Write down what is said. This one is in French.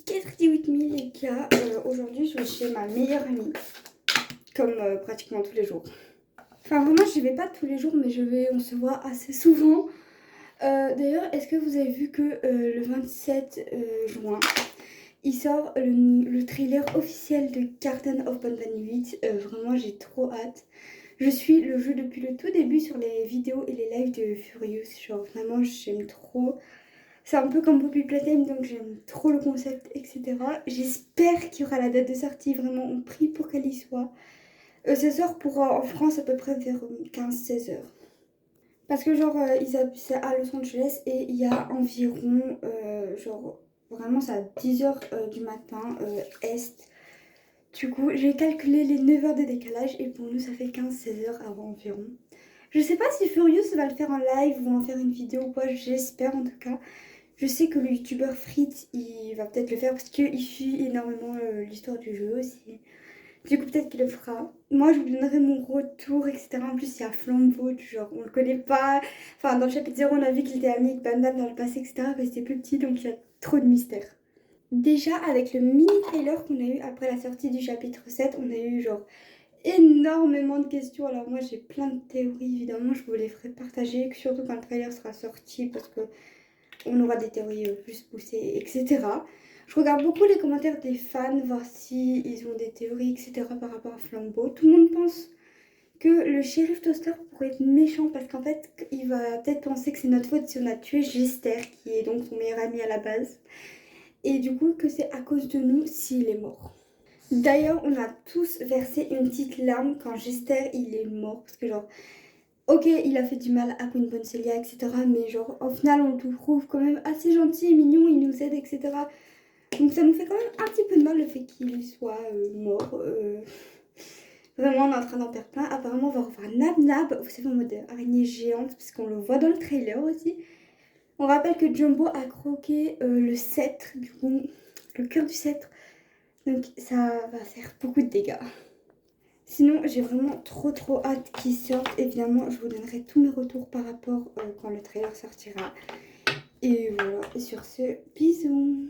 88 000 les gars. Aujourd'hui je vais chez ma meilleure amie. Comme pratiquement tous les jours. Enfin vraiment je vais pas tous les jours mais on se voit assez souvent. D'ailleurs est-ce que vous avez vu que le 27 juin il sort le trailer officiel de Garden of Banban 8. Vraiment j'ai trop hâte. Je suis le jeu depuis le tout début sur les vidéos et les lives de Furious. Genre vraiment j'aime trop. C'est un peu comme Poppy Playtime donc j'aime trop le concept etc. J'espère qu'il y aura la date de sortie. Vraiment on prie pour qu'elle y soit. Ça sort pour en France à peu près vers 15-16 heures. Parce que genre c'est à Los Angeles et il y a environ genre vraiment c'est à 10 heures du matin est. Du coup j'ai calculé les 9 heures de décalage et pour nous ça fait 15-16 heures avant environ. Je sais pas si Furious va le faire en live ou en faire une vidéo ou quoi, j'espère en tout cas. Je sais que le youtubeur Fritz il va peut-être le faire parce qu'il suit énormément l'histoire du jeu aussi. Du coup, peut-être qu'il le fera. Moi, je vous donnerai mon retour, etc. En plus, il y a Flambeau, genre, on le connaît pas. Enfin, dans le chapitre 0, on a vu qu'il était ami avec Banban dans le passé, etc. Quand il était plus petit, donc il y a trop de mystère. Déjà, avec le mini-trailer qu'on a eu après la sortie du chapitre 7, on a eu, genre, énormément de questions. Alors, moi, j'ai plein de théories, évidemment. Je vous les ferai partager, surtout quand le trailer sera sorti, parce que on aura des théories plus poussées, etc. Je regarde beaucoup les commentaires des fans, voir si ils ont des théories, etc. par rapport à Flambeau. Tout le monde pense que le shérif Toaster pourrait être méchant parce qu'en fait, il va peut-être penser que c'est notre faute si on a tué Jester, qui est donc son meilleur ami à la base. Et du coup, que c'est à cause de nous s'il est mort. D'ailleurs, on a tous versé une petite larme quand Jester, il est mort. Parce que genre, ok, il a fait du mal à Queen Boncelia, etc. Mais genre, au final, on le trouve quand même assez gentil et mignon, il nous aide, etc. Donc ça nous fait quand même un petit peu de mal le fait qu'il soit mort. Vraiment, on est en train d'en perdre plein. Apparemment, on va revoir Nab Nab, vous savez, en mode araignée géante, parce qu'on le voit dans le trailer aussi. On rappelle que Jumbo a croqué le sceptre, du coup, le cœur du sceptre. Donc ça va faire beaucoup de dégâts. Sinon, j'ai vraiment trop hâte qu'il sorte. Évidemment, je vous donnerai tous mes retours par rapport quand le trailer sortira. Et voilà, et sur ce, bisous.